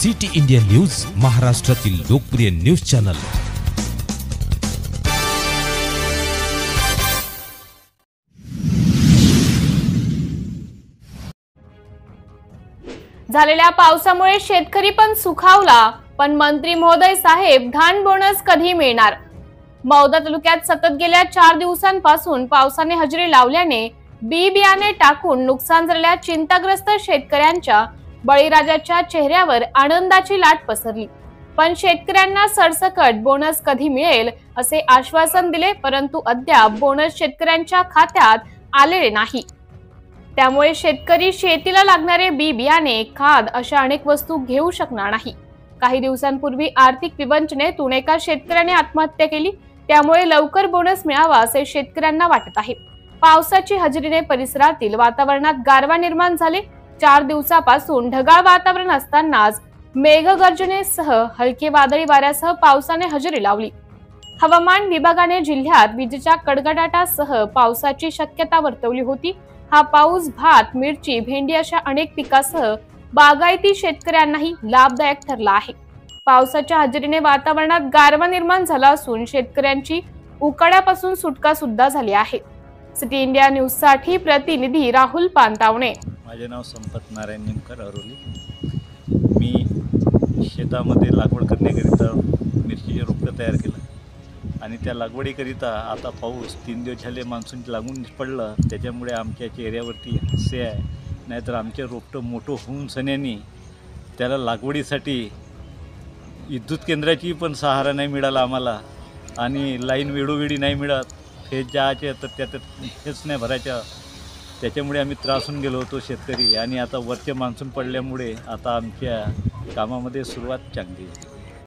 City India news, महाराष्ट्रातील लोकप्रिय news channel. झालेल्या पावसामुळे शेतकरी पण सुखावला, पण मंत्री महोदय साहेब धान बोनस कधी मिळणार? मौदा तालुक्यात सतत गेल्या 4 दिवसांपासून पावसाने हजेरी लावल्याने बी बियाणे टाकून नुकसान झालेल्या चिंताग्रस्त शेतकऱ्यांच्या बळीराजाच्या चेहऱ्यावर आनंदाची लाट पसरली। पण शेतकऱ्यांना सरसकट बोनस कधी मिळेल असे आश्वासन दिले, परंतु अद्याप बोनस शेतकऱ्यांच्या खात्यात आलेले नाही। त्यामुळे शेतकरी शेतीला लागणारे बी बियाणे, खाद अशा अनेक वस्तू घेऊ शकणार नाही। काही दिवसांपूर्वी आर्थिक विवंचनेतून एका शेतकऱ्याने आत्महत्या केली, त्यामुळे लवकर बोनस मिळावा असे शेतकऱ्यांना वाटत आहे। पावसाची हजेरीने परिसरातील वातावरणात गारवा निर्माण झाले। 4 दिवसापासून ढगाळ वातावरण असतानाच मेघगर्जनेसह हलके वादळी वाऱ्यासह पावसाने हजेरी लावली। हवामान विभागाने जिल्ह्यात विजेच्या कडकडाटासह पावसाची शक्यता वर्तवली होती। हा पाऊस भात, मिरची, भेंडी अशा अनेक पिकासह बागायती शेतकऱ्यांनाही लाभदायक ठरला आहे। पावसाच्या हजेरीने वातावरणात गारवा निर्माण झाला असून शेतकऱ्यांची उकाड्यापासून सुटका सुद्धा झाली आहे। सिटी इंडिया न्यूज साठी प्रतिनिधी राहुल पानतावणे। माझे नाव संपत नारायण निमकर अरोली। मी शेतामध्ये लागवड करण्याकरिता मिरचीचे रोपटे तयार केलं आणि त्या लागवडीकरिता आता पाऊस 3 दिवस झाले मान्सून लागून पडलं, त्याच्यामुळे आमच्या चेहऱ्यावरती हास्य आहे। नाहीतर आमचे रोपटं मोठं होऊन सन्यानी त्याला लागवडीसाठी विद्युत केंद्राची पण सहारा नाही मिळाला आम्हाला, आणि लाईन वेळोवेळी नाही मिळत, फेज जायचे तर त्यात हेच नाही भरायचं, त्याच्यामुळे आम्ही त्रासून गेलो होतो शेतकरी। आणि आता वरचे मान्सून पडल्यामुळे आता आमच्या कामामध्ये सुरुवात चांगली आहे।